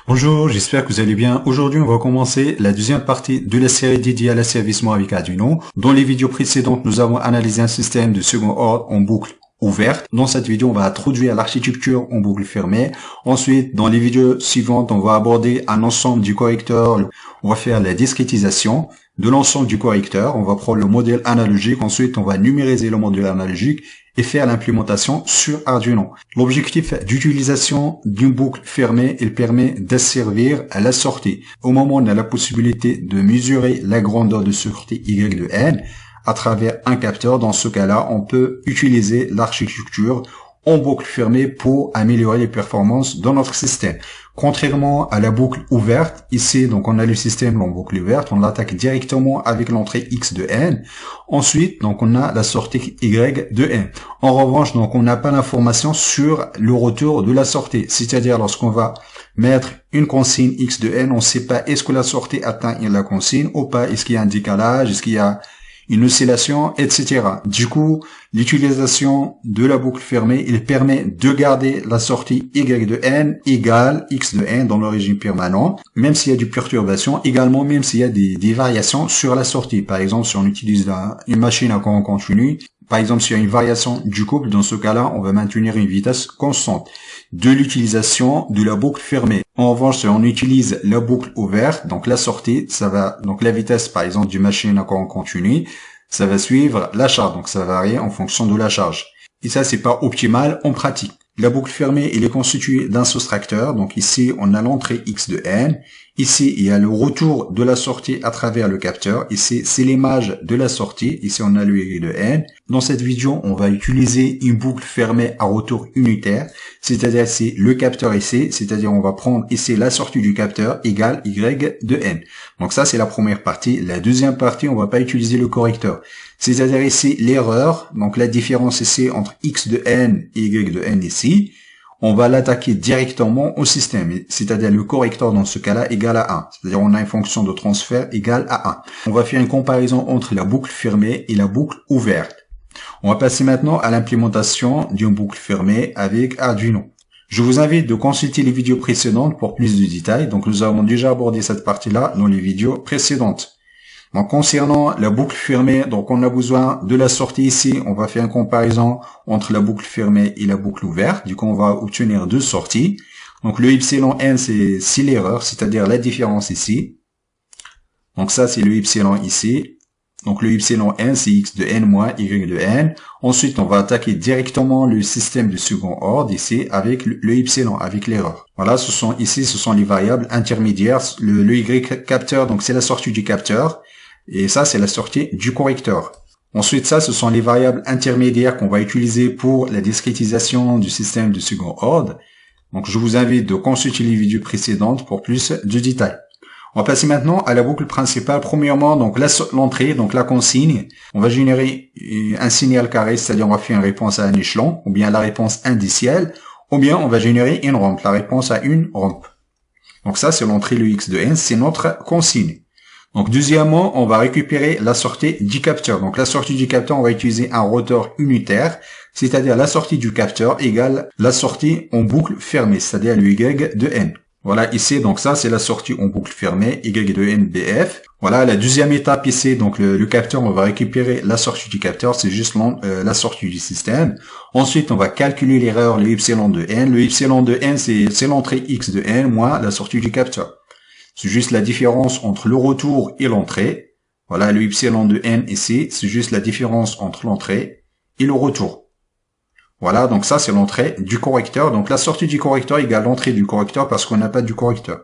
Bonjour, j'espère que vous allez bien. Aujourd'hui, on va commencer la deuxième partie de la série dédiée à l'asservissement avec Arduino. Dans les vidéos précédentes, nous avons analysé un système de second ordre en boucle ouverte. Dans cette vidéo, on va introduire l'architecture en boucle fermée. Ensuite, dans les vidéos suivantes, on va aborder un ensemble du correcteur. On va faire la discrétisation de l'ensemble du correcteur. On va prendre le modèle analogique. Ensuite, on va numériser le modèle analogique et faire l'implémentation sur Arduino. L'objectif d'utilisation d'une boucle fermée, il permet d'asservir à la sortie. Au moment où on a la possibilité de mesurer la grandeur de sortie Y de N à travers un capteur, dans ce cas-là, on peut utiliser l'architecture en boucle fermée pour améliorer les performances de notre système. Contrairement à la boucle ouverte, ici, donc on a le système en boucle ouverte, on l'attaque directement avec l'entrée X de N. Ensuite, donc on a la sortie Y de N. En revanche, donc on n'a pas d'information sur le retour de la sortie. C'est-à-dire, lorsqu'on va mettre une consigne X de N, on ne sait pas est-ce que la sortie atteint la consigne ou pas, est-ce qu'il y a un décalage, est-ce qu'il y a une oscillation, etc. Du coup, l'utilisation de la boucle fermée, il permet de garder la sortie Y de N égale X de N dans le régime permanent, même s'il y a des perturbations, également même s'il y a des variations sur la sortie. Par exemple, si on utilise une machine à courant continu, par exemple, s'il y a une variation du couple, dans ce cas-là, on va maintenir une vitesse constante de l'utilisation de la boucle fermée. En revanche, si on utilise la boucle ouverte, donc la sortie, ça va, donc la vitesse, par exemple, du machine à courant continu, ça va suivre la charge, donc ça va varier en fonction de la charge. Et ça, c'est pas optimal en pratique. La boucle fermée, elle est constituée d'un soustracteur. Donc ici, on a l'entrée X de N. Ici, il y a le retour de la sortie à travers le capteur. Ici, c'est l'image de la sortie. Ici, on a le Y de N. Dans cette vidéo, on va utiliser une boucle fermée à retour unitaire. C'est-à-dire, c'est le capteur ici. C'est-à-dire, on va prendre ici la sortie du capteur égale Y de N. Donc ça, c'est la première partie. La deuxième partie, on va pas utiliser le correcteur. C'est-à-dire ici l'erreur, donc la différence ici entre X de N et Y de N ici, on va l'attaquer directement au système, c'est-à-dire le correcteur dans ce cas-là égale à 1. C'est-à-dire on a une fonction de transfert égale à 1. On va faire une comparaison entre la boucle fermée et la boucle ouverte. On va passer maintenant à l'implémentation d'une boucle fermée avec Arduino. Je vous invite de consulter les vidéos précédentes pour plus de détails. Donc nous avons déjà abordé cette partie-là dans les vidéos précédentes. Donc, concernant la boucle fermée, donc on a besoin de la sortie ici. On va faire une comparaison entre la boucle fermée et la boucle ouverte. Du coup, on va obtenir deux sorties. Donc, le epsilon n, c'est l'erreur, c'est-à-dire la différence ici. Donc, ça, c'est le epsilon ici. Donc, le epsilon n, c'est x de n moins y de n. Ensuite, on va attaquer directement le système de second ordre ici avec le epsilon, avec l'erreur. Voilà, ce sont les variables intermédiaires. Le y capteur, donc c'est la sortie du capteur. Et ça, c'est la sortie du correcteur. Ensuite, ça, ce sont les variables intermédiaires qu'on va utiliser pour la discrétisation du système de second ordre. Donc, je vous invite de consulter les vidéos précédentes pour plus de détails. On va passer maintenant à la boucle principale. Premièrement, donc l'entrée, donc la consigne. On va générer un signal carré, c'est-à-dire on va faire une réponse à un échelon, ou bien la réponse indicielle, ou bien on va générer une rampe, la réponse à une rampe. Donc ça, c'est l'entrée, le X de N, c'est notre consigne. Donc, deuxièmement, on va récupérer la sortie du capteur. Donc, la sortie du capteur, on va utiliser un rotor unitaire, c'est-à-dire la sortie du capteur égale la sortie en boucle fermée, c'est-à-dire le Y de N. Voilà, ici, donc ça, c'est la sortie en boucle fermée, Y de N, BF. Voilà, la deuxième étape ici, donc le capteur, on va récupérer la sortie du capteur, c'est juste la sortie du système. Ensuite, on va calculer l'erreur, le epsilon de N. Le epsilon de N, c'est l'entrée X de N moins la sortie du capteur. C'est juste la différence entre le retour et l'entrée. Voilà, le epsilon de n ici, c'est juste la différence entre l'entrée et le retour. Voilà, donc ça, c'est l'entrée du correcteur. Donc, la sortie du correcteur égale l'entrée du correcteur parce qu'on n'a pas du correcteur.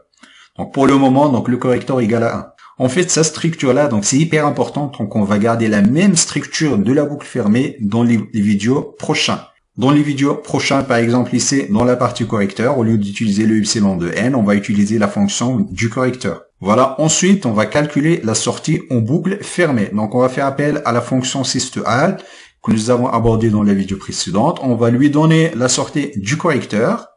Donc, pour le moment, donc le correcteur égale à 1. En fait, cette structure-là, donc c'est hyper important. Donc, on va garder la même structure de la boucle fermée dans les vidéos prochaines. Dans les vidéos prochaines, par exemple ici, dans la partie correcteur, au lieu d'utiliser le epsilon de n, on va utiliser la fonction du correcteur. Voilà, ensuite, on va calculer la sortie en boucle fermée. Donc, on va faire appel à la fonction systeal que nous avons abordée dans la vidéo précédente. On va lui donner la sortie du correcteur.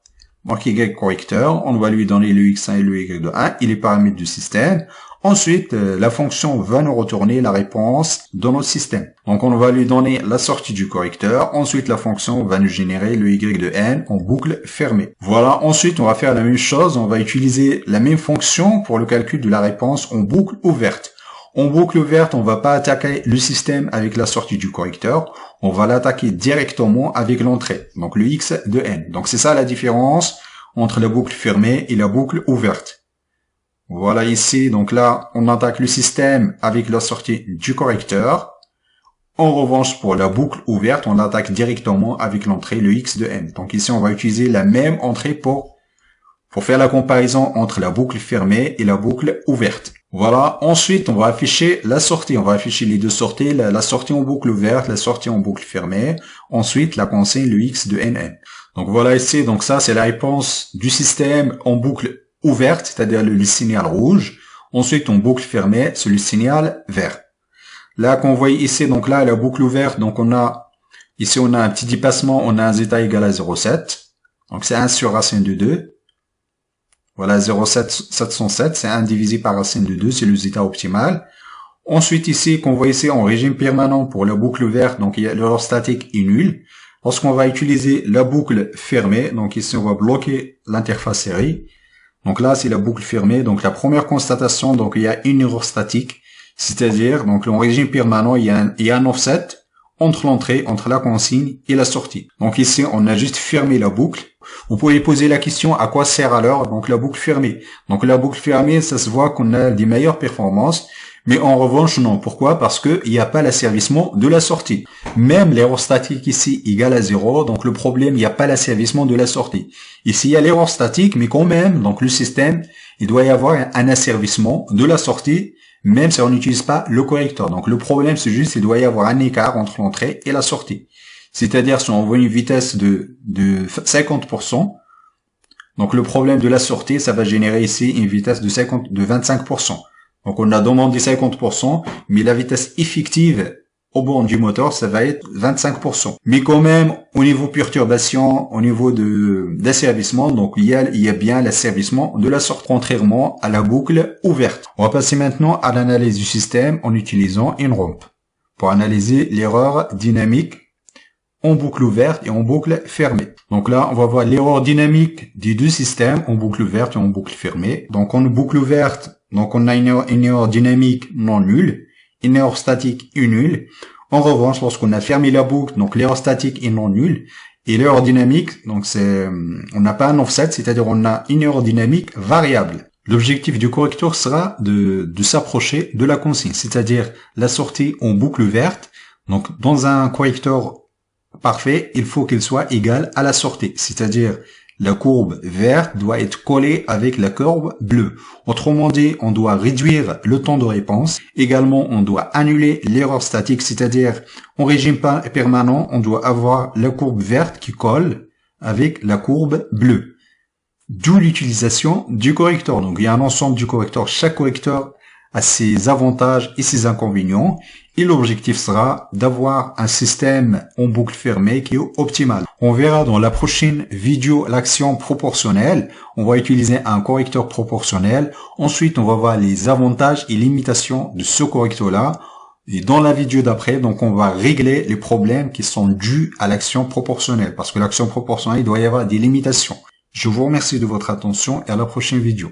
Donc Y correcteur, on va lui donner le X1 et le Y de 1 et les paramètres du système. Ensuite, la fonction va nous retourner la réponse dans notre système. Donc on va lui donner la sortie du correcteur. Ensuite, la fonction va nous générer le Y de n en boucle fermée. Voilà, ensuite on va faire la même chose. On va utiliser la même fonction pour le calcul de la réponse en boucle ouverte. En boucle ouverte, on va pas attaquer le système avec la sortie du correcteur. On va l'attaquer directement avec l'entrée, donc le X de n. Donc c'est ça la différence entre la boucle fermée et la boucle ouverte. Voilà ici, donc là, on attaque le système avec la sortie du correcteur. En revanche, pour la boucle ouverte, on attaque directement avec l'entrée, le X de n. Donc ici, on va utiliser la même entrée pour faire la comparaison entre la boucle fermée et la boucle ouverte. Voilà, ensuite, on va afficher la sortie. On va afficher les deux sorties, la sortie en boucle ouverte, la sortie en boucle fermée. Ensuite, la consigne, le X de nn. Donc voilà ici, donc ça, c'est la réponse du système en boucle ouverte, c'est-à-dire le signal rouge. Ensuite, en boucle fermée, c'est le signal vert. Là, qu'on voit ici, donc là, la boucle ouverte, donc ici, on a un petit dépassement, on a un zeta égal à 0,7. Donc, c'est 1 sur racine de 2. Voilà, 0,707, c'est 1 divisé par racine de 2, c'est le zeta optimal. Ensuite, ici, qu'on voit ici, en régime permanent pour la boucle verte, donc l'erreur statique est nulle. Lorsqu'on va utiliser la boucle fermée, donc ici, on va bloquer l'interface série. Donc là, c'est la boucle fermée. Donc la première constatation, donc il y a une erreur statique, c'est-à-dire, donc en régime permanent, il y a un offset entre l'entrée, entre la consigne et la sortie. Donc ici, on a juste fermé la boucle. Vous pouvez poser la question, à quoi sert alors donc la boucle fermée? Donc la boucle fermée, ça se voit qu'on a des meilleures performances, mais en revanche, non. Pourquoi? Parce que il n'y a pas l'asservissement de la sortie. Même l'erreur statique ici égale à 0, donc le problème, il n'y a pas l'asservissement de la sortie. Ici, il y a l'erreur statique, mais quand même, donc le système, il doit y avoir un asservissement de la sortie, même si on n'utilise pas le correcteur. Donc le problème, c'est juste qu'il doit y avoir un écart entre l'entrée et la sortie. C'est-à-dire, si on voit une vitesse de 50%, donc le problème de la sortie, ça va générer ici une vitesse de 25%. Donc on a demandé 50%, mais la vitesse effective au borne du moteur, ça va être 25%. Mais quand même, au niveau perturbation, au niveau d'asservissement, donc il y a bien l'asservissement de la sortie, contrairement à la boucle ouverte. On va passer maintenant à l'analyse du système en utilisant une rampe pour analyser l'erreur dynamique en boucle ouverte et en boucle fermée. Donc là, on va voir l'erreur dynamique des deux systèmes, en boucle ouverte et en boucle fermée. Donc en boucle ouverte, donc on a une erreur dynamique non nulle, une erreur statique est nulle. En revanche, lorsqu'on a fermé la boucle, donc l'erreur statique est non nulle, et l'erreur dynamique, donc on n'a pas un offset, c'est-à-dire on a une erreur dynamique variable. L'objectif du correcteur sera de s'approcher de la consigne, c'est-à-dire la sortie en boucle verte. Donc dans un correcteur parfait, il faut qu'il soit égal à la sortie, c'est-à-dire la courbe verte doit être collée avec la courbe bleue. Autrement dit, on doit réduire le temps de réponse. Également, on doit annuler l'erreur statique, c'est-à-dire en régime permanent, on doit avoir la courbe verte qui colle avec la courbe bleue. D'où l'utilisation du correcteur. Donc il y a un ensemble du correcteur. Chaque correcteur a ses avantages et ses inconvénients. Et l'objectif sera d'avoir un système en boucle fermée qui est optimal. On verra dans la prochaine vidéo l'action proportionnelle. On va utiliser un correcteur proportionnel. Ensuite, on va voir les avantages et limitations de ce correcteur-là. Et dans la vidéo d'après, donc on va régler les problèmes qui sont dus à l'action proportionnelle. Parce que l'action proportionnelle, il doit y avoir des limitations. Je vous remercie de votre attention et à la prochaine vidéo.